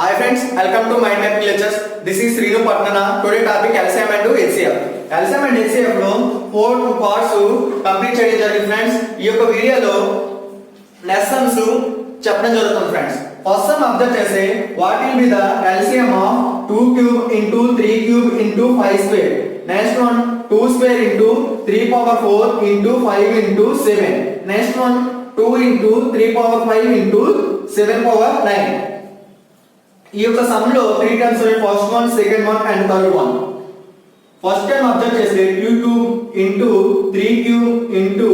Hi friends, welcome to Mind Map Lectures. This is Srinu Patnana. Today topic LCM and HCF. LCM and HCF లో 4 parts complete చేయడం జరిగింది friends. ఈ యొక్క వీడియోలో lessons చెప్పడం జరుగుతుంది ఫ్రెండ్స్. ఫస్ట్ సమ్ అబ్జర్వ్ చేస్తే what will be the LCM of 2 cube into 3 cube into 5 square. Next one 2 square into 3 power 4 into 5 into 7. Next one 2 into 3 power 5 into 7 power 9. ఈ యొక్క సమ్ లో 3 terms ఉన్నాయి. First one, second one and third one. First term observe చేస్తే 2 cube into 3 cube into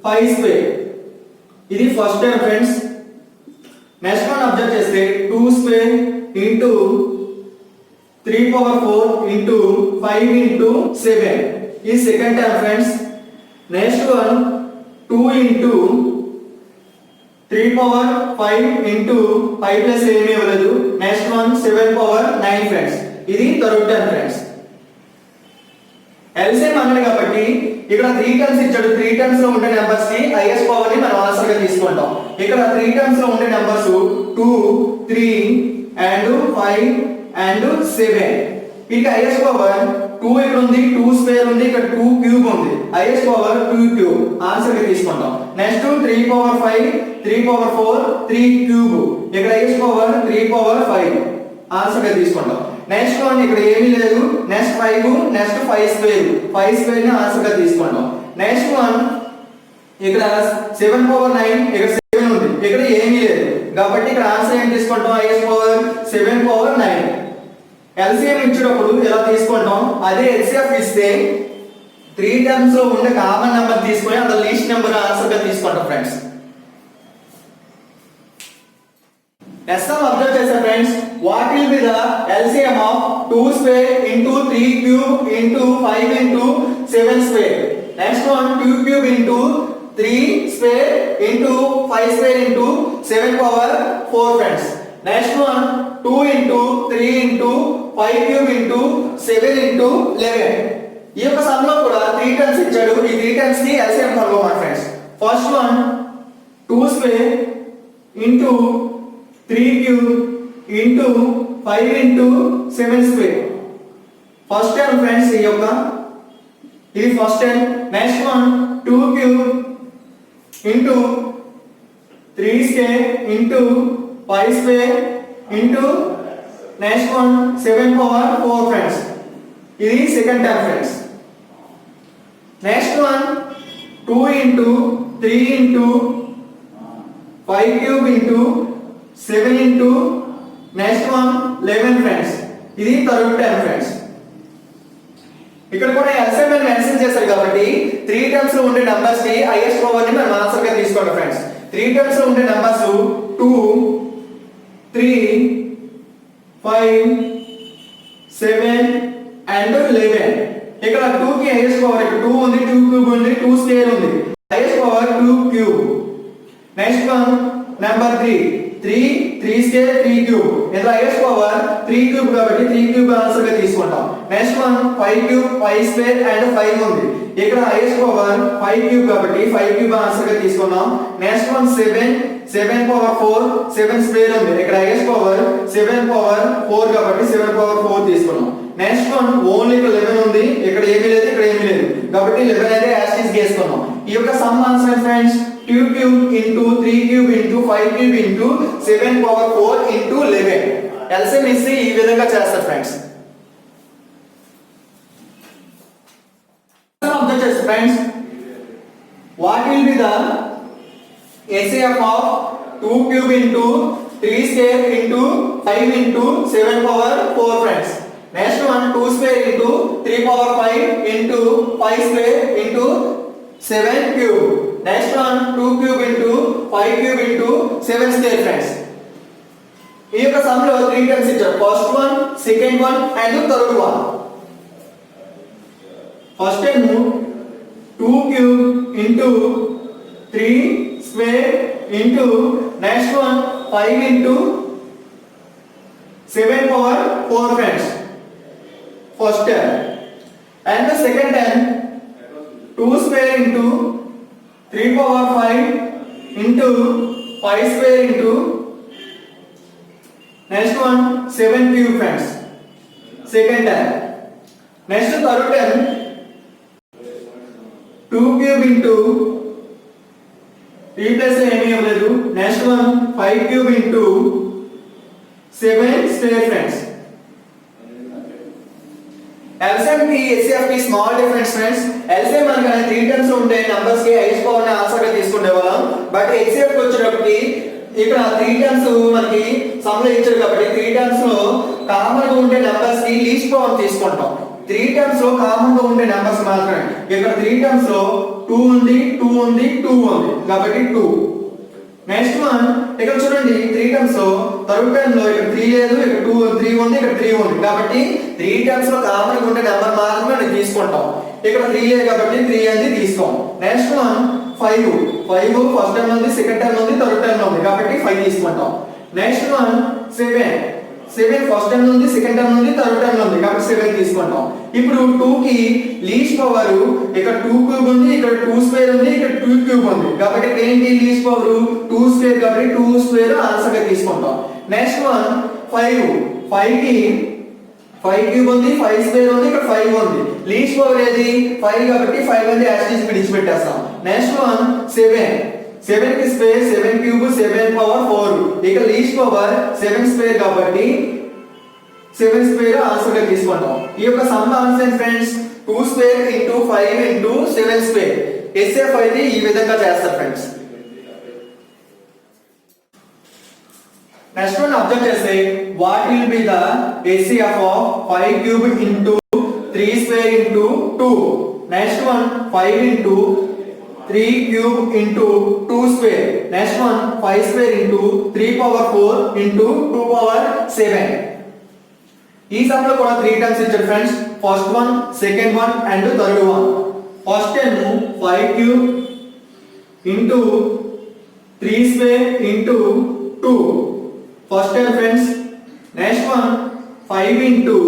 5 square. ఇది first term friends. Next one observe చేస్తే 2 square into 3 power 4 into 5 into 7. ఇది second term friends. Next one 2 into 3 power 5 into 5 plus ఏమీ ఇవ్వలేదు. Next one 7 power 9 friends. ఇది third term friends. LCM అన్నాడు కాబట్టి ఇక్కడ 3 terms ఇచ్చాడు. 3 టర్మ్స్ లో ఉండే నెంబర్స్ ని హైయెస్ట్ పవర్ ని మనం ఆన్సర్ గా తీసుకుంటాం. ఇక్కడ 3 టర్మ్స్ లో ఉండే నెంబర్స్ 2, 3 and 5 and 7. ఇక హైయెస్ట్ పవర్ 2 ఇక్కడ ఉంది, 2 స్క్వేర్ ఉంది, ఇక్కడ 2 క్యూబ్ ఉంది. హైయెస్ట్ పవర్ 2 క్యూబ్ ఆన్సర్ గా తీసుకుంటాం. Next 3 power 5, 3 power 4, 3 cube. ఇక్కడ హైయెస్ట్ పవర్ 3 పవర్ 5 ఆన్సర్ గా తీసుకుంటాం. నెక్స్ట్ వన్ ఇక్కడ ఏమీ లేదు. నెక్స్ట్ 5, నెక్స్ట్ 5 స్క్వేర్, 5 స్క్వేర్ ని ఆన్సర్ గా తీసుకుంటాం. నెక్స్ట్ వన్ ఇక్కడ 7 పవర్ 9, ఇక్కడ 7 ఉంది, ఇక్కడ ఏమీ లేదు కాబట్టి ఇక్కడ ఆన్సర్ ఏం తీసుకుంటాం? Highest power 7 power 9. ఎల్సిఎం ఇచ్చినప్పుడు ఎలా తీసుకుంటాం? అదే హెచ్సిఎఫ్ ఇస్తే 3 టర్మ్స్ లో ఉండే కామన్ నెంబర్ తీసుకొని అందులో లీస్ట్ నెంబర్ ఆన్సర్ గా తీసుకుంటాం ఫ్రెండ్స్. నెక్స్ట్ సమ్ అబ్జర్వ్ చేసే friends, what will be the LCM of 2 square into 3 cube into 5 into 7 square. Next one 2 cube into 3 square into 5 square into 7 power 4 friends. Next one 2 into 3 into 5 cube into 7 into 11. ఈ యొక్క some లో కూడా 3 terms ఇచ్చాడు. ఈ 3 terms ని LCM కనుగొనాలి friends. First one 2 square into 3 cube into 5 into 7 square. First term friends ఈ యొక్క ఇది first term. Next one 2 cube into 3 square into 5 square into next one 7 power 4 friends. ఇది second term friends. Next one 2 into 3 into 5 cube into 7 into next one 11 friends. ఇది third term friends. ఇక్కడ కూడా LCM ని mention చేశారు కాబట్టి 3 terms లో ఉండే numbers ని హైయెస్ట్ పవర్ ని మనం ఆన్సర్ గా తీసుకోవాలి ఫ్రెండ్స్. 3 టర్మ్స్ లో ఉండే నంబర్స్ 2, 3, 5, 7 and 11. ఇక్కడ 2 కి హైయెస్ట్ పవర్ ఇక్కడ 2 ఉంది, 2 క్యూబ్ ఉంది, 2 స్క్వేర్ ఉంది. Highest power 2 cube. Next one number 3 square 3 cube. ఇందులో హైయెస్ట్ పవర్ 3 క్యూబ్ కాబట్టి 3 క్యూబ్ ఆన్సర్ గా తీసుకుంటాం. Next one 5 cube, 5 square and 5 ఉంది. ఇక్కడ హైయెస్ట్ పవర్ 5 క్యూబ్ కాబట్టి 5 క్యూబ్ ఆన్సర్ గా తీసుకున్నాం. నెక్స్ట్ వన్ 7 పవర్ 4, 7 స్క్వేర్ ఉంది. ఇక్కడ హైయెస్ట్ పవర్ 7 పవర్ 4 కాబట్టి 7 పవర్ 4 తీసుకున్నాం. నెక్స్ట్ వన్ ఓన్లీ ఇక్కడ 11 ఉంది, ఇక్కడ ఏమీ లేదు, ఇక్కడ ఏమీ లేదు కాబట్టి 11 అయితే యాజ్ ఇట్ ఈస్ చేసుకున్నాం. ఈ యొక్క some answer friends 2 cube into 3 cube into 5 cube into 7 power 4 into 11. LCM ఇస్తే ఈ విధంగా చేస్తారు ఫ్రెండ్స్. అబ్జర్వ్ చేస్తే friends, what will be the HCF of 2 cube into 3 square into 5 into 7 power 4 friends. Next one 2 square into 3 power 5 into 5 square into 7 cube. Next one 2 cube into 5 cube into 7 square friends. ఈ యొక్క some లో 3 terms ఇచ్చారు. First one, second one and third one. First term 2 cube into 3 square into next one 5 into 7 power 4 friends. First term. And the second term 2 square into 3 power 5 into 5 square into Next one 7 cube friends. Second term. Next third term 2 cube into t plus ఏమీ ఇవ్వలేదు. Next one 5 cube into 7 square friends. LCM की HCF की small difference friends. LCM అనగానే 3 terms ఉండే numbers కి highest power ని answer గా తీసుకునేవాళ్ళం. But HCF కి వచ్చేటప్పటికి ఇక్కడ 3 టర్మ్స్ మనకి సమ్ లో ఇచ్చారు కాబట్టి 3 టర్మ్స్ లో కామన్ గా ఉండే నంబర్స్ కి లీస్ట్ పవర్ తీసుకుంటాం. 3 టర్మ్స్ లో కామన్ గా ఉండే నంబర్స్ మాత్రమే. ఇక్కడ 3 టర్మ్స్ లో 2 ఉంది 2 ఉంది 2 ఉంది కాబట్టి 2. నెక్స్ట్ వన్ ఇక్కడ చూడండి 3 టర్మ్స్ లో థర్డ్ టర్మ్ లో ఇక్కడ 3 లేదు, ఇక్కడ 2 3 ఉంది, ఇక్కడ 3 ఉంది కాబట్టి 3 టర్మ్స్ లో కామన్ గా ఉండే నెంబర్ మాత్రమే నేను తీసుకుంటాం. ఇక్కడ 3 లేదు కాబట్టి 3 అనేది తీసుకోం. నెక్స్ట్ వన్ 5 ఫస్ట్ టర్మ్ ఉంది, సెకండ్ టర్మ్ ఉంది, థర్డ్ టర్మ్ ఉంది కాబట్టి 5 తీసుకుంటాం. నెక్స్ట్ వన్ 7 ఫస్ట్ టర్మ్ ఉంది, సెకండ్ టర్మ్ ఉంది, థర్డ్ టర్మ్ ఉంది కాబట్టి 7 తీసుకుంటాం. ఇప్పుడు 2 కి లీస్ట్ పవర్ ఇక్కడ 2 క్యూబ్ ఉంది, ఇక్కడ 2 స్క్వేర్ ఉంది, ఇక్కడ 2 క్యూబ్ ఉంది కాబట్టి ఏంటి లీస్ట్ పవర్ 2 స్క్వేర్ కాబట్టి 2 స్క్వేర్ ఆన్సర్ గా తీసుకుంటాం. నెక్స్ట్ వన్ 5 కి 5 క్యూబ్ ఉంది, 5 స్క్వేర్ ఉంది, ఇక్కడ 5 ఉంది. లీస్ట్ పవర్ ఏది 5 కాబట్టి 5 అనేది యాక్సిస్ విడిచిపెట్టేస్తాం. నెక్స్ట్ వన్ 7 కి స్క్వేర్ 7 క్యూబ్ 7 పవర్ 4 ఇక లీస్ట్ పవర్ 7 స్క్వేర్ కాబట్టి 7 స్క్వేర్ ఆన్సర్ గా తీసుకుంటాం. ఈ యొక్క some answer friends 2 square into 5 into 7 square. HCF అయితే ఈ విధంగా చేస్తారు ఫ్రెండ్స్. నెక్స్ట్ వన్ అబ్జర్వ్ చేస్తే what will be the HCF of 5 cube into 3 square into 2. Next one 5 into 3 cube into 2 square. Next one 5 square into 3 power 4 into 2 power 7. ఈ some లో కూడా 3 terms ఇచ్చారు friends. First one, second one and third one. First term 5 cube into 3 square into 2. First term friends. Next one 5 into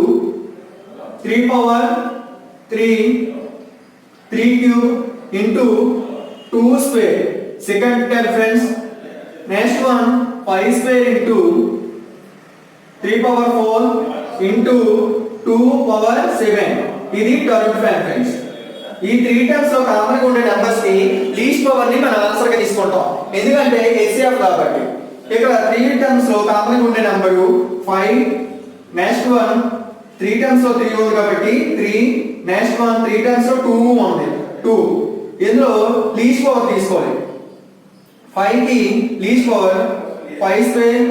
3 power 3 cube into 2 square. Second term friends. Next one 5 square into 3 power 4 into 2 power 7. ఇది third term friends. ఈ 3 terms లో common గా ఉండే numbers కి least power ని మనం answer గా తీసుకుంటాం. ఎందుకంటే HCF కాబట్టి. ఇక్కడ 3 టర్మ్స్ లో కామన్ గా ఉండే నంబర్ 5. నెక్స్ట్ వన్ 3 టర్మ్స్ లో 3 ఉంది కాబట్టి 3. నెక్స్ట్ వన్ 3 టర్మ్స్ లో 2 ఉంది 2. ఇందులో లీస్ట్ పవర్ తీసుకోవాలి. 5 కి లీస్ట్ పవర్ 5 స్క్వేర్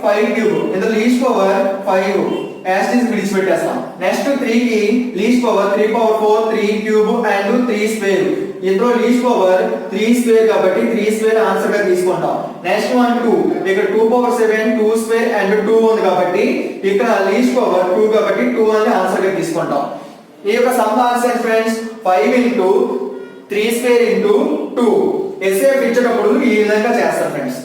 5 క్యూబ్. ఇందులో లీస్ట్ పవర్ 5 యాసిస్ విడిచిపెట్టేస్తాం. నెక్స్ట్ 3 కి least power 3 power 4 3 cube and 3 square. ఇందులో లీస్ట్ పవర్ 3 స్క్వేర్ కాబట్టి 3 స్క్వేర్ ఆన్సర్ గా తీసుకుంటాం. నెక్స్ట్ వన్ 2 ఇక్కడ 2 పవర్ 7 2 స్క్వేర్ అండ్ 2 ఉంది కాబట్టి ఇక్కడ లీస్ట్ పవర్ 2 కాబట్టి 2 అని ఆన్సర్ గా తీసుకుంటాం. ఈ యొక్క some answer friends 5 into 3 square into 2. HCF ఇచ్చేటప్పుడు ఈ విధంగా చేస్తారు ఫ్రెండ్స్.